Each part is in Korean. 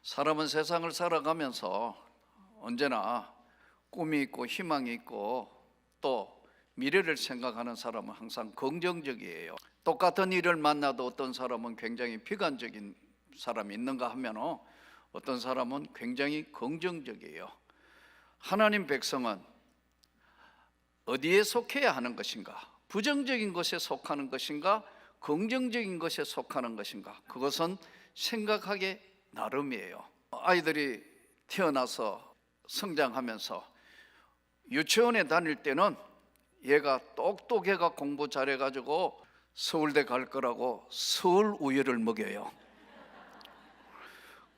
사람은 세상을 살아가면서 언제나 꿈이 있고 희망이 있고 또 미래를 생각하는 사람은 항상 긍정적이에요. 똑같은 일을 만나도 어떤 사람은 굉장히 비관적인 사람이 있는가 하면 어떤 사람은 굉장히 긍정적이에요. 하나님 백성은 어디에 속해야 하는 것인가? 부정적인 것에 속하는 것인가? 긍정적인 것에 속하는 것인가? 그것은 생각하기 나름이에요. 아이들이 태어나서 성장하면서 유치원에 다닐 때는 얘가 똑똑해가 공부 잘해가지고 서울대 갈 거라고 서울 우유를 먹여요.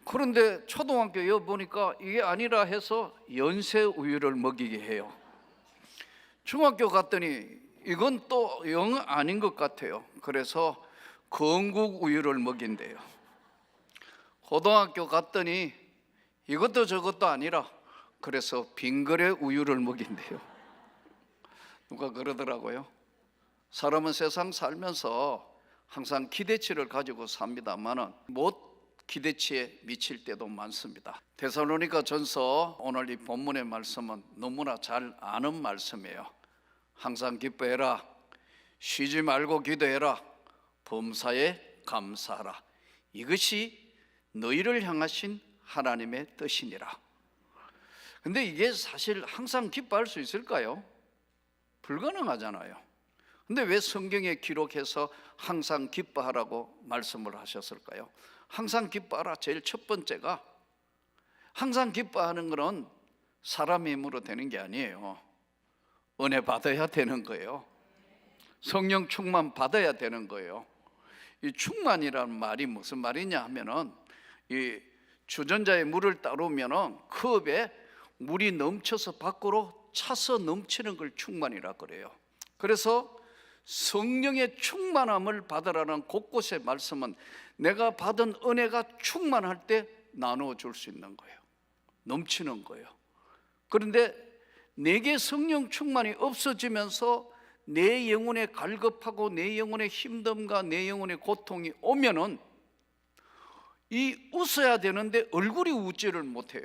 그런데 초등학교에 보니까 이게 아니라 해서 연세 우유를 먹이게 해요. 중학교 갔더니 이건 또 영 아닌 것 같아요. 그래서 건국 우유를 먹인대요. 고등학교 갔더니 이것도 저것도 아니라 그래서 빙그레 우유를 먹인대요. 누가 그러더라고요. 사람은 세상 살면서 항상 기대치를 가지고 삽니다만은 못 기대치에 미칠 때도 많습니다. 데살로니가 전서 오늘 이 본문의 말씀은 너무나 잘 아는 말씀이에요. 항상 기뻐해라, 쉬지 말고 기도해라, 범사에 감사하라. 이것이 너희를 향하신 하나님의 뜻이니라. 근데 이게 사실 항상 기뻐할 수 있을까요? 불가능하잖아요. 근데 왜 성경에 기록해서 항상 기뻐하라고 말씀을 하셨을까요? 항상 기뻐하라. 제일 첫 번째가, 항상 기뻐하는 것은 사람의 힘으로 되는 게 아니에요. 은혜 받아야 되는 거예요. 성령 충만 받아야 되는 거예요. 이 충만이라는 말이 무슨 말이냐 하면은 이 주전자에 물을 따르면은 컵에 물이 넘쳐서 밖으로 차서 넘치는 걸 충만이라 그래요. 그래서 성령의 충만함을 받으라는 곳곳의 말씀은 내가 받은 은혜가 충만할 때 나누어 줄 수 있는 거예요. 넘치는 거예요. 그런데 내게 성령 충만이 없어지면서 내 영혼에 갈급하고 내 영혼의 힘듦과 내 영혼의 고통이 오면은 이 웃어야 되는데 얼굴이 웃지를 못해요.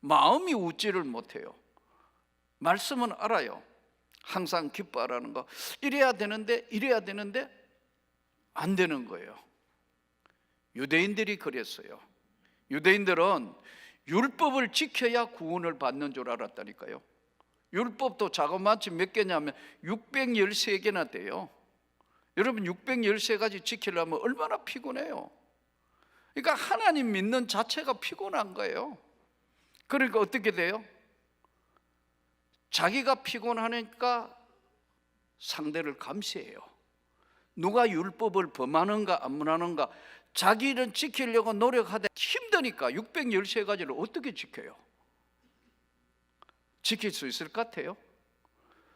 마음이 웃지를 못해요. 말씀은 알아요. 항상 기뻐하라는 거. 이래야 되는데 안 되는 거예요. 유대인들이 그랬어요. 유대인들은 율법을 지켜야 구원을 받는 줄 알았다니까요. 율법도 자그마치 몇 개냐면 613개나 돼요. 여러분 613가지 지키려면 얼마나 피곤해요. 그러니까 하나님 믿는 자체가 피곤한 거예요. 그러니까 어떻게 돼요? 자기가 피곤하니까 상대를 감시해요. 누가 율법을 범하는가 안 범하는가 자기는 지키려고 노력하되 힘드니까 613가지를 어떻게 지켜요? 지킬 수 있을 것 같아요?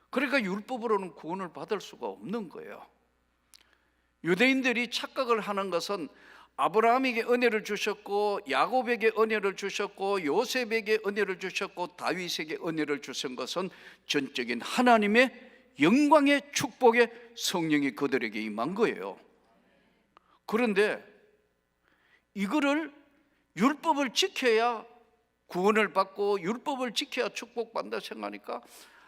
그러니까 율법으로는 구원을 받을 수가 없는 거예요. 유대인들이 착각을 하는 것은 아브라함에게 은혜를 주셨고 야곱에게 은혜를 주셨고 요셉에게 은혜를 주셨고 다윗에게 은혜를 주신 것은 전적인 하나님의 영광의 축복의 성령이 그들에게 임한 거예요. 그런데 이거를 율법을 지켜야 구원을 받고 율법을 지켜야 축복받는다 생각하니까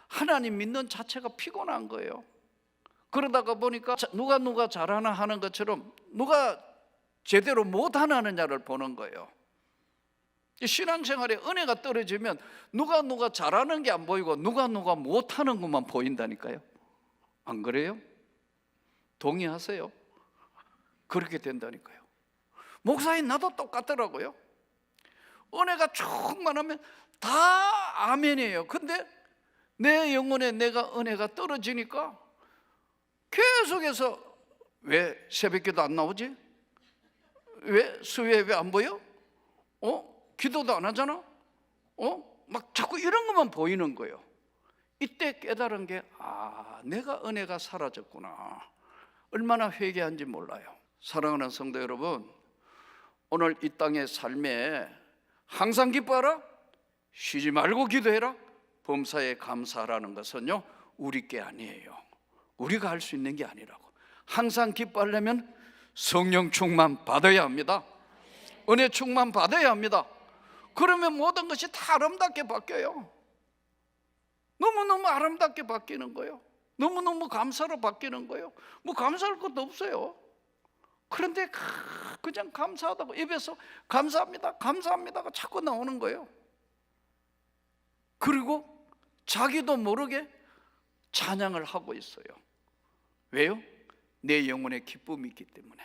하나님 믿는 자체가 피곤한 거예요. 그러다가 보니까 누가 잘하나 하는 것처럼 누가 제대로 못하느냐를 보는 거예요. 신앙생활에 은혜가 떨어지면 누가 잘하는 게 안 보이고 누가 못하는 것만 보인다니까요. 안 그래요? 동의하세요? 그렇게 된다니까요. 목사님 나도 똑같더라고요. 은혜가 충만하면 다 아멘이에요. 근데 내 영혼에 내가 은혜가 떨어지니까 계속해서 왜 새벽기도 안 나오지? 왜 수요일에 왜 안 보여? 기도도 안 하잖아? 막 자꾸 이런 것만 보이는 거예요. 이때 깨달은 게 내가 은혜가 사라졌구나. 얼마나 회개한지 몰라요. 사랑하는 성도 여러분, 오늘 이 땅의 삶에 항상 기뻐하라, 쉬지 말고 기도해라, 범사에 감사하라는 것은요 우리 게 아니에요. 우리가 할 수 있는 게 아니라고. 항상 기뻐하려면 성령 충만 받아야 합니다. 은혜 충만 받아야 합니다. 그러면 모든 것이 다 아름답게 바뀌어요. 너무너무 아름답게 바뀌는 거예요. 너무너무 감사로 바뀌는 거예요. 뭐 감사할 것도 없어요. 그런데 그냥 감사하다고 입에서 감사합니다, 감사합니다가 자꾸 나오는 거예요. 그리고 자기도 모르게 찬양을 하고 있어요. 왜요? 내 영혼에 기쁨이 있기 때문에.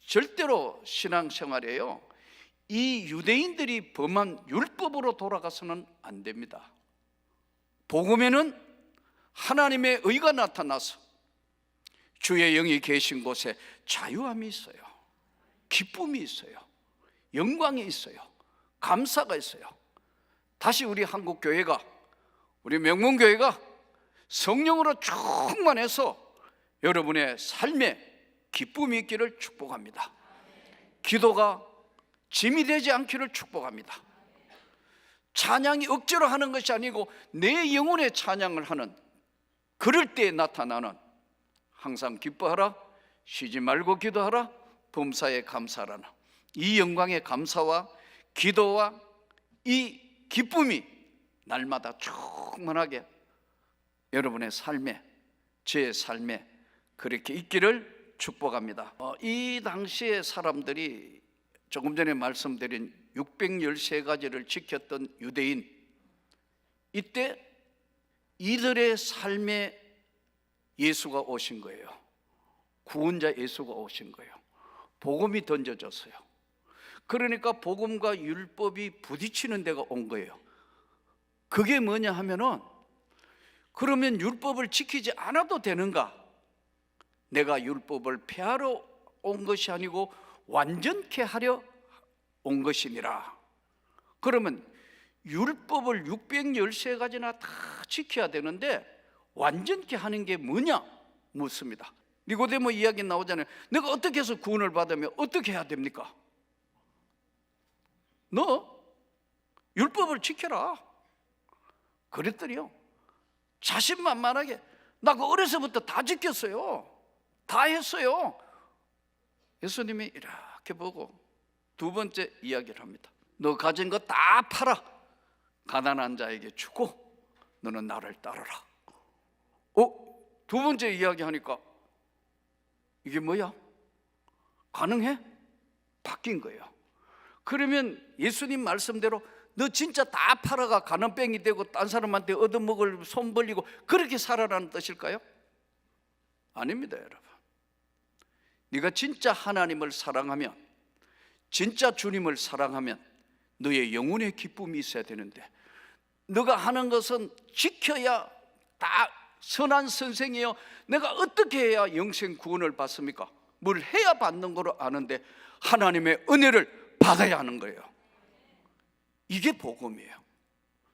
절대로 신앙생활에요, 이 유대인들이 범한 율법으로 돌아가서는 안 됩니다. 복음에는 하나님의 의가 나타나서 주의 영이 계신 곳에 자유함이 있어요. 기쁨이 있어요. 영광이 있어요. 감사가 있어요. 다시 우리 한국교회가, 우리 명문교회가 성령으로 충만해서 여러분의 삶에 기쁨이 있기를 축복합니다. 기도가 짐이 되지 않기를 축복합니다. 찬양이 억지로 하는 것이 아니고 내 영혼의 찬양을 하는, 그럴 때 나타나는 항상 기뻐하라, 쉬지 말고 기도하라, 범사에 감사하라, 이 영광의 감사와 기도와 이 기쁨이 날마다 충만하게 여러분의 삶에, 제 삶에 그렇게 있기를 축복합니다. 이 당시의 사람들이 조금 전에 말씀드린 613가지를 지켰던 유대인, 이때 이들의 삶에 예수가 오신 거예요. 구원자 예수가 오신 거예요. 복음이 던져졌어요. 그러니까 복음과 율법이 부딪히는 데가 온 거예요. 그게 뭐냐 하면은, 그러면 율법을 지키지 않아도 되는가? 내가 율법을 폐하러 온 것이 아니고 완전케 하려 온 것이니라. 그러면 율법을 613가지나 다 지켜야 되는데 완전케 하는 게 뭐냐 묻습니다. 니고데모 이야기 나오잖아요. 내가 어떻게 해서 구원을 받으면 어떻게 해야 됩니까? 너 율법을 지켜라 그랬더니요, 자신만만하게 나 그 어려서부터 다 지켰어요, 다 했어요. 예수님이 이렇게 보고 두 번째 이야기를 합니다. 너 가진 거 다 팔아 가난한 자에게 주고 너는 나를 따르라. 두 번째 이야기 하니까 이게 뭐야? 가능해? 바뀐 거예요. 그러면 예수님 말씀대로 너 진짜 다 팔아가 가난뱅이 되고 딴 사람한테 얻어먹을 손 벌리고 그렇게 살아라는 뜻일까요? 아닙니다, 여러분. 네가 진짜 하나님을 사랑하면, 진짜 주님을 사랑하면 너의 영혼의 기쁨이 있어야 되는데, 너가 하는 것은 지켜야 다 선한 선생이에요. 내가 어떻게 해야 영생 구원을 받습니까? 뭘 해야 받는 거로 아는데 하나님의 은혜를 받아야 하는 거예요. 이게 복음이에요.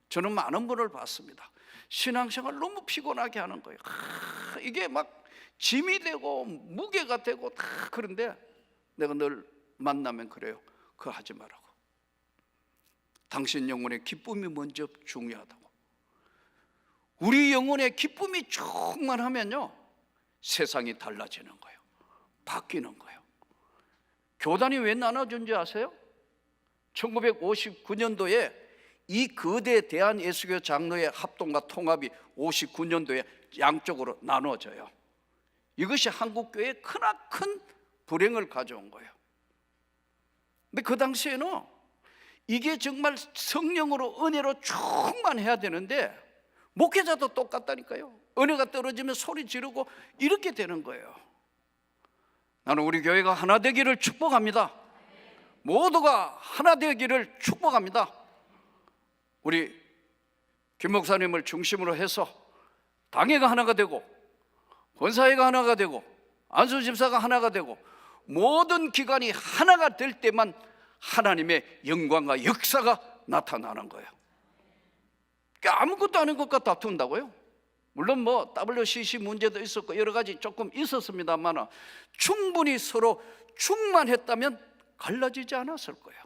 저는 많은 분을 봤습니다. 신앙생활 너무 피곤하게 하는 거예요. 이게 막 짐이 되고 무게가 되고 다. 그런데 내가 늘 만나면 그래요. 그거 하지 말라고. 당신 영혼의 기쁨이 먼저 중요하다고. 우리 영혼의 기쁨이 충만하면요, 세상이 달라지는 거예요. 바뀌는 거예요. 교단이 왜 나눠준지 아세요? 1959년도에 이 거대 대한예수교 장로의 합동과 통합이 59년도에 양쪽으로 나눠져요. 이것이 한국교회에 크나큰 불행을 가져온 거예요. 근데 그 당시에는 이게 정말 성령으로 은혜로 충만해야 되는데 목회자도 똑같다니까요. 은혜가 떨어지면 소리 지르고 이렇게 되는 거예요. 나는 우리 교회가 하나 되기를 축복합니다. 모두가 하나 되기를 축복합니다. 우리 김 목사님을 중심으로 해서 당회가 하나가 되고, 권사회가 하나가 되고, 안수 집사가 하나가 되고, 모든 기관이 하나가 될 때만 하나님의 영광과 역사가 나타나는 거예요. 그러니까 아무것도 아닌 것과 다툰다고요? 물론 뭐 WCC 문제도 있었고 여러 가지 조금 있었습니다만 충분히 서로 충만했다면 갈라지지 않았을 거예요.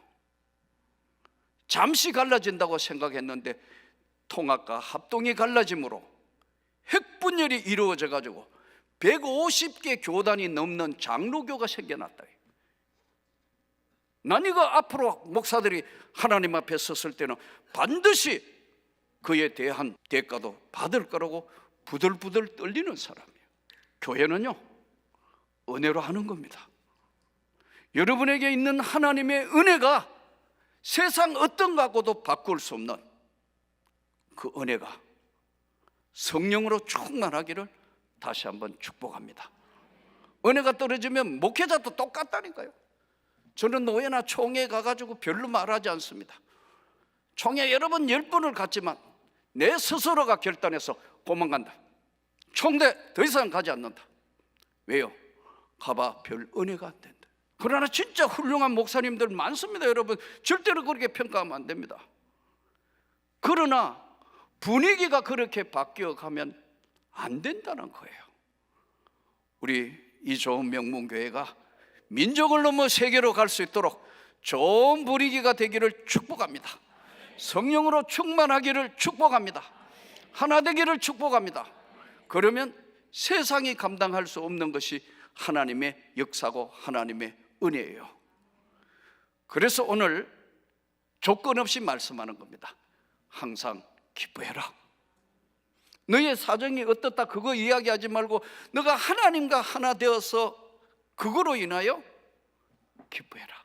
잠시 갈라진다고 생각했는데 통합과 합동이 갈라짐으로 핵분열이 이루어져 가지고 150개 교단이 넘는 장로교가 생겨났다. 난 이거 앞으로 목사들이 하나님 앞에 섰을 때는 반드시 그에 대한 대가도 받을 거라고 부들부들 떨리는 사람이에요. 교회는요, 은혜로 하는 겁니다. 여러분에게 있는 하나님의 은혜가 세상 어떤 것과도 바꿀 수 없는 그 은혜가 성령으로 충만하기를 다시 한번 축복합니다. 은혜가 떨어지면 목회자도 똑같다니까요. 저는 노예나 총회 가가지고 별로 말하지 않습니다. 총회 여러 번 10번을 갔지만 내 스스로가 결단해서 도망간다. 총대 더 이상 가지 않는다. 왜요? 가봐 별 은혜가 안 된다. 그러나 진짜 훌륭한 목사님들 많습니다. 여러분, 절대로 그렇게 평가하면 안 됩니다. 그러나 분위기가 그렇게 바뀌어가면 안 된다는 거예요. 우리 이 좋은 명문교회가 민족을 넘어 세계로 갈 수 있도록 좋은 분위기가 되기를 축복합니다. 성령으로 충만하기를 축복합니다. 하나 되기를 축복합니다. 그러면 세상이 감당할 수 없는 것이 하나님의 역사고 하나님의 은혜예요. 그래서 오늘 조건 없이 말씀하는 겁니다. 항상 기뻐해라. 너의 사정이 어떻다 그거 이야기하지 말고 너가 하나님과 하나 되어서 그거로 인하여 기뻐해라.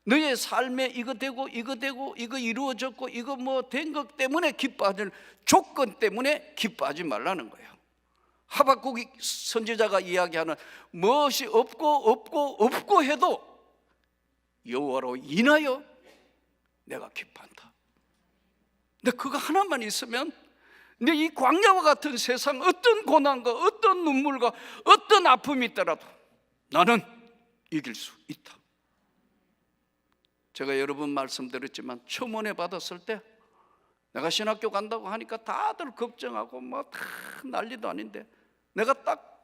너의 삶에 이거 되고 이거 이루어졌고 이거 뭐 된 것 때문에 기뻐하는, 조건 때문에 기뻐하지 말라는 거예요. 하박국 선지자가 이야기하는 무엇이 없고 해도 여호와로 인하여 내가 기뻐한다. 근데 그거 하나만 있으면 내 이 광야와 같은 세상 어떤 고난과 어떤 눈물과 어떤 아픔이 있더라도 나는 이길 수 있다. 제가 여러 번 말씀드렸지만 처음 은혜 받았을 때 내가 신학교 간다고 하니까 다들 걱정하고 뭐 다 난리도 아닌데 내가 딱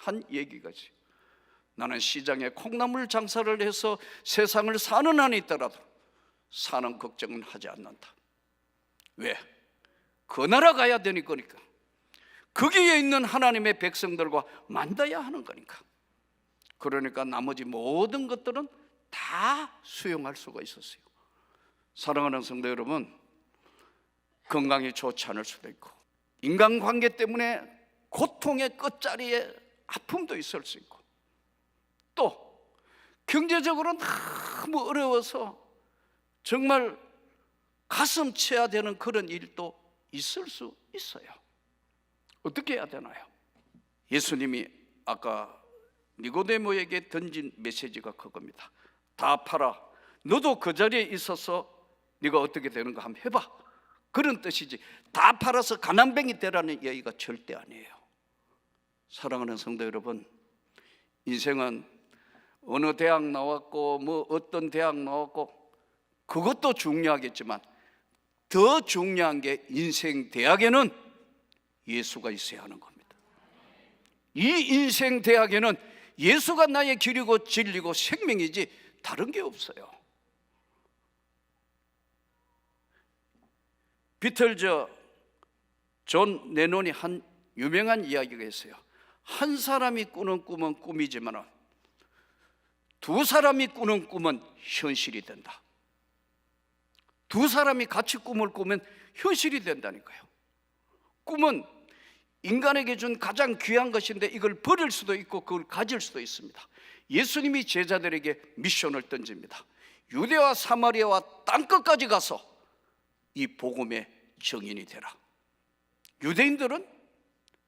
한 얘기가지. 나는 시장에 콩나물 장사를 해서 세상을 사는 한이 있더라도 사는 걱정은 하지 않는다. 왜? 그 나라 가야 되니 거니까. 거기에 있는 하나님의 백성들과 만나야 하는 거니까. 그러니까 나머지 모든 것들은 다 수용할 수가 있었어요. 사랑하는 성도 여러분, 건강이 좋지 않을 수도 있고 인간관계 때문에 고통의 끝자리에 아픔도 있을 수 있고 또 경제적으로 너무 어려워서 정말 가슴 쳐야 되는 그런 일도 있을 수 있어요. 어떻게 해야 되나요? 예수님이 아까 니고데모에게 던진 메시지가 그겁니다. 다 팔아. 너도 그 자리에 있어서 네가 어떻게 되는가 한번 해봐. 그런 뜻이지 다 팔아서 가난뱅이 되라는 얘기가 절대 아니에요. 사랑하는 성도 여러분, 인생은 어느 대학 나왔고 뭐 어떤 대학 나왔고 그것도 중요하겠지만 더 중요한 게 인생 대학에는 예수가 있어야 하는 겁니다. 이 인생 대학에는 예수가 나의 길이고 진리고 생명이지 다른 게 없어요. 비틀즈 존 레논이 한 유명한 이야기가 있어요. 한 사람이 꾸는 꿈은 꿈이지만 두 사람이 꾸는 꿈은 현실이 된다. 두 사람이 같이 꿈을 꾸면 현실이 된다니까요. 꿈은 인간에게 준 가장 귀한 것인데 이걸 버릴 수도 있고 그걸 가질 수도 있습니다. 예수님이 제자들에게 미션을 던집니다. 유대와 사마리아와 땅끝까지 가서 이 복음의 증인이 되라. 유대인들은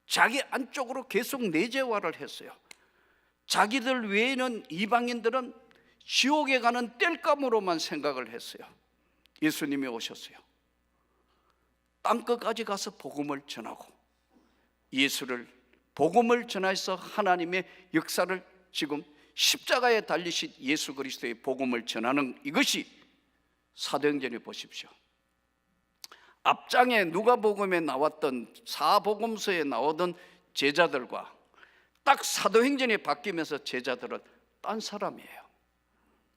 자기 안쪽으로 계속 내재화를 했어요. 자기들 외에는 이방인들은 지옥에 가는 땔감으로만 생각을 했어요. 예수님이 오셨어요. 땅끝까지 가서 복음을 전하고 예수를 복음을 전해서 하나님의 역사를 지금 십자가에 달리신 예수 그리스도의 복음을 전하는 이것이 사도행전에 보십시오. 앞장에 누가복음에 나왔던 사복음서에 나오던 제자들과 딱 사도행전에 바뀌면서 제자들은 딴 사람이에요.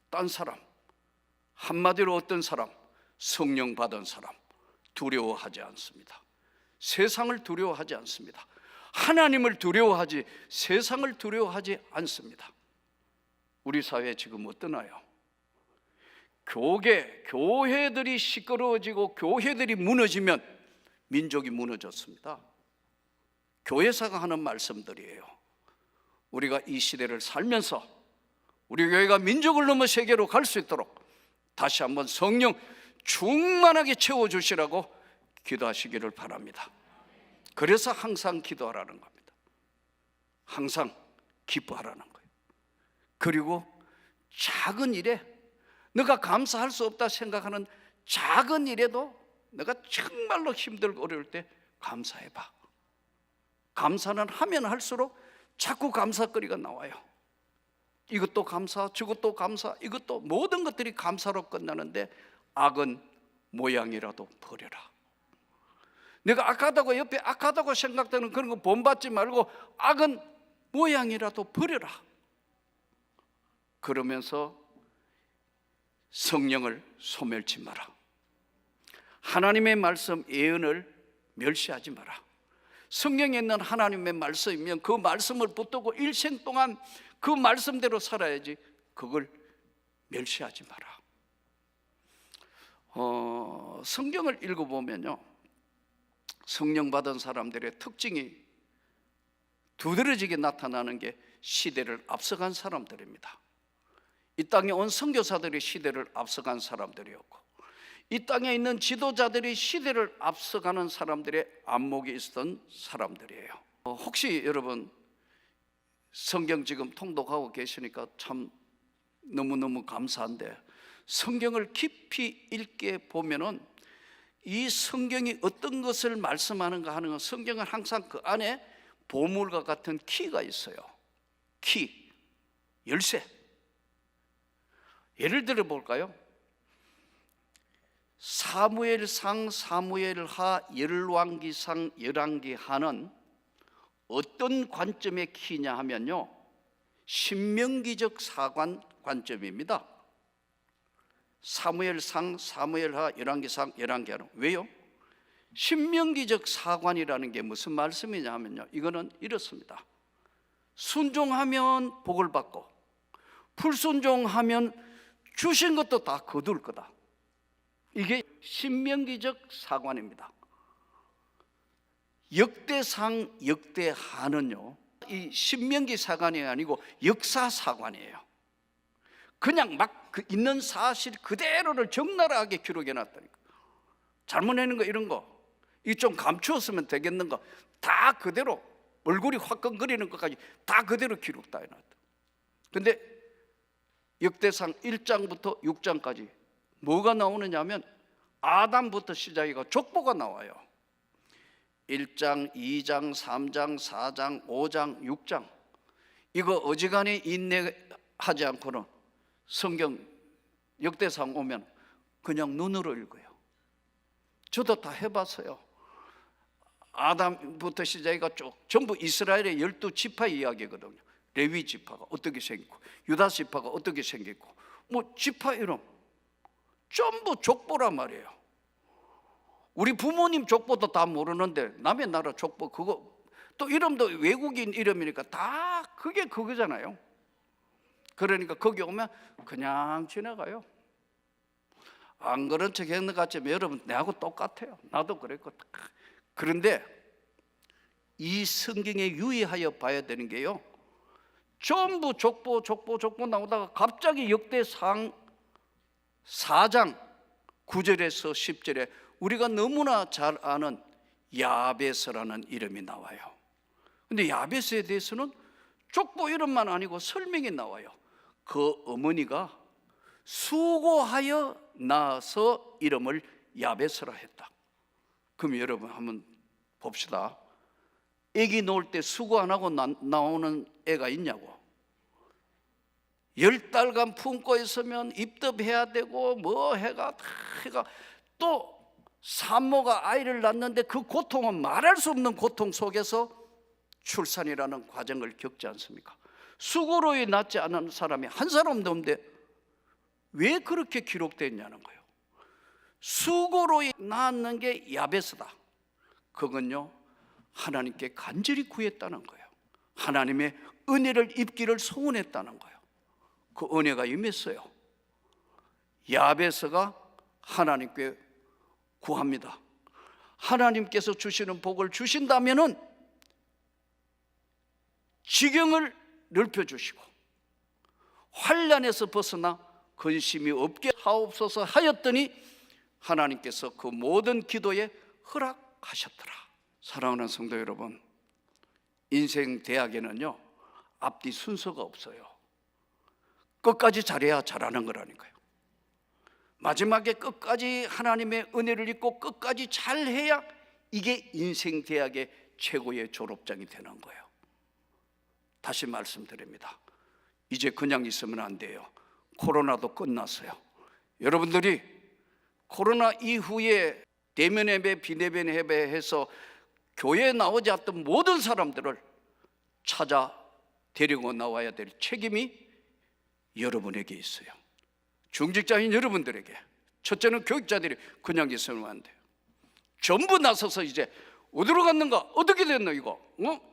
딴 사람. 한마디로 어떤 사람? 성령 받은 사람. 두려워하지 않습니다. 세상을 두려워하지 않습니다. 하나님을 두려워하지 세상을 두려워하지 않습니다. 우리 사회 지금 어떠나요? 교회들이 시끄러워지고 교회들이 무너지면 민족이 무너졌습니다. 교회사가 하는 말씀들이에요. 우리가 이 시대를 살면서 우리 교회가 민족을 넘어 세계로 갈 수 있도록 다시 한번 성령 충만하게 채워주시라고 기도하시기를 바랍니다. 그래서 항상 기도하라는 겁니다. 항상 기뻐하라는 거예요. 그리고 작은 일에, 내가 감사할 수 없다 생각하는 작은 일에도 내가 정말로 힘들고 어려울 때 감사해봐. 감사는 하면 할수록 자꾸 감사거리가 나와요. 이것도 감사, 저것도 감사, 이것도 모든 것들이 감사로 끝나는데 악은 모양이라도 버려라. 내가 악하다고, 옆에 악하다고 생각되는 그런 거 본받지 말고 악은 모양이라도 버려라. 그러면서 성령을 소멸치 마라. 하나님의 말씀, 예언을 멸시하지 마라. 성경에 있는 하나님의 말씀이면 그 말씀을 붙들고 일생 동안 그 말씀대로 살아야지 그걸 멸시하지 마라. 성경을 읽어보면요, 성령 받은 사람들의 특징이 두드러지게 나타나는 게 시대를 앞서간 사람들입니다. 이 땅에 온 선교사들이 시대를 앞서간 사람들이었고, 이 땅에 있는 지도자들이 시대를 앞서가는 사람들의 안목이 있었던 사람들이에요. 혹시 여러분 성경 지금 통독하고 계시니까 참 너무너무 감사한데, 성경을 깊이 읽게 보면은 이 성경이 어떤 것을 말씀하는가 하는 건, 성경은 항상 그 안에 보물과 같은 키가 있어요. 키, 열쇠. 예를 들어 볼까요? 사무엘상, 사무엘하, 열왕기상, 열왕기하는 어떤 관점의 키냐 하면요, 신명기적 사관 관점입니다. 사무엘상, 사무엘하, 열왕기상, 열왕기하는. 왜요? 신명기적 사관이라는 게 무슨 말씀이냐 하면요, 이거는 이렇습니다. 순종하면 복을 받고 불순종하면 주신 것도 다 거둘 거다. 이게 신명기적 사관입니다. 역대상, 역대하는요, 이 신명기 사관이 아니고 역사 사관이에요. 그냥 막 그 있는 사실 그대로를 적나라하게 기록해 놨다니까. 잘못하는 거 이런 거, 이 좀 감추었으면 되겠는가, 다 그대로 얼굴이 화끈거리는 것까지 다 그대로 기록 다 해놨다. 근데 역대상 1장부터 6장까지 뭐가 나오느냐 하면 아담부터 시작해가 족보가 나와요. 1장, 2장, 3장, 4장, 5장, 6장. 이거 어지간히 인내하지 않고는 성경 역대상 오면 그냥 눈으로 읽어요. 저도 다 해봤어요. 아담부터 시작해가 쭉 전부 이스라엘의 12지파 이야기거든요. 레위 지파가 어떻게 생겼고, 유다 지파가 어떻게 생겼고, 뭐 지파 이름 전부 족보란 말이에요. 우리 부모님 족보도 다 모르는데 남의 나라 족보, 그거 또 이름도 외국인 이름이니까 다 그게 그거잖아요. 그러니까 거기 오면 그냥 지나가요. 안 그런 척 했는 것 같지만 여러분 내하고 똑같아요. 나도 그랬고. 그런데 이 성경에 유의하여 봐야 되는 게요, 전부 족보 나오다가 갑자기 역대상 4장 9절에서 10절에 우리가 너무나 잘 아는 야베스라는 이름이 나와요. 근데 야베스에 대해서는 족보 이름만 아니고 설명이 나와요. 그 어머니가 수고하여 낳아서 이름을 야베스라 했다. 그럼 여러분 한번 봅시다. 애기 놓을 때 수고 안 하고 나오는 애가 있냐고. 10달간 품고 있으면 입덧해야 되고 뭐 해가 또 산모가 아이를 낳는데 그 고통은 말할 수 없는 고통 속에서 출산이라는 과정을 겪지 않습니까? 수고로 낳지 않은 사람이 한 사람도 없는데 왜 그렇게 기록되어 있냐는 거예요. 수고로 낳았는 게 야베스다. 그건요, 하나님께 간절히 구했다는 거예요. 하나님의 은혜를 입기를 소원했다는 거예요. 그 은혜가 임했어요. 야베스가 하나님께 구합니다. 하나님께서 주시는 복을 주신다면은 지경을 넓혀주시고 환난에서 벗어나 근심이 없게 하옵소서 하였더니 하나님께서 그 모든 기도에 허락하셨더라. 사랑하는 성도 여러분, 인생 대학에는요 앞뒤 순서가 없어요. 끝까지 잘해야 잘하는 거라니까요. 마지막에 끝까지 하나님의 은혜를 입고 끝까지 잘해야 이게 인생 대학의 최고의 졸업장이 되는 거예요. 다시 말씀드립니다. 이제 그냥 있으면 안 돼요. 코로나도 끝났어요. 여러분들이 코로나 이후에 대면 예배, 비대면 예배해서 교회에 나오지 않던 모든 사람들을 찾아 데리고 나와야 될 책임이 여러분에게 있어요. 중직자인 여러분들에게. 첫째는 교육자들이 그냥 있으면 안 돼요. 전부 나서서 이제 어디로 갔는가? 어떻게 됐나 이거?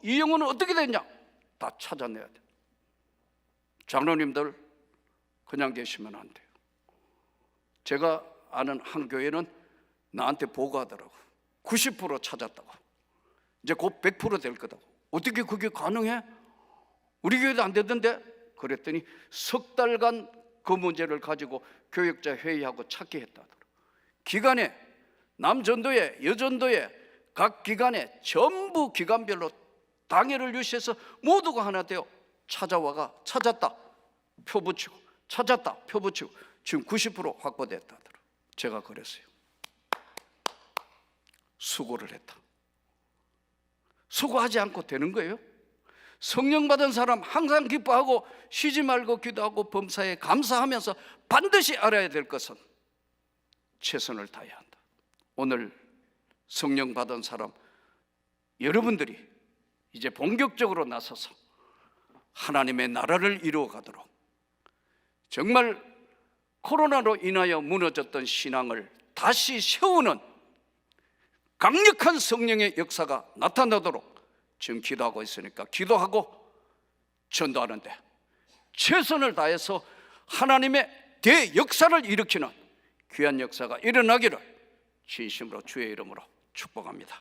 이 영혼은 어떻게 됐냐? 다 찾아내야 돼요. 장로님들 그냥 계시면 안 돼요. 제가 아는 한 교회는 나한테 보고하더라고. 90% 찾았다고. 이제 곧 100% 될 거다고. 어떻게 그게 가능해? 우리 교회도 안 되던데? 그랬더니 석 달간 그 문제를 가지고 교역자 회의하고 찾게 했다더라고. 기간에 남전도회, 여전도회 각 기간에 전부 기간별로 당회를 유시해서 모두가 하나 되어 찾아와가 찾았다 표 붙이고 찾았다 표 붙이고 지금 90% 확보됐다더라고. 제가 그랬어요. 수고를 했다. 수고하지 않고 되는 거예요? 성령 받은 사람 항상 기뻐하고 쉬지 말고 기도하고 범사에 감사하면서 반드시 알아야 될 것은 최선을 다해야 한다. 오늘 성령 받은 사람 여러분들이 이제 본격적으로 나서서 하나님의 나라를 이루어가도록 정말 코로나로 인하여 무너졌던 신앙을 다시 세우는 강력한 성령의 역사가 나타나도록 지금 기도하고 있으니까 기도하고 전도하는데 최선을 다해서 하나님의 대역사를 일으키는 귀한 역사가 일어나기를 진심으로 주의 이름으로 축복합니다.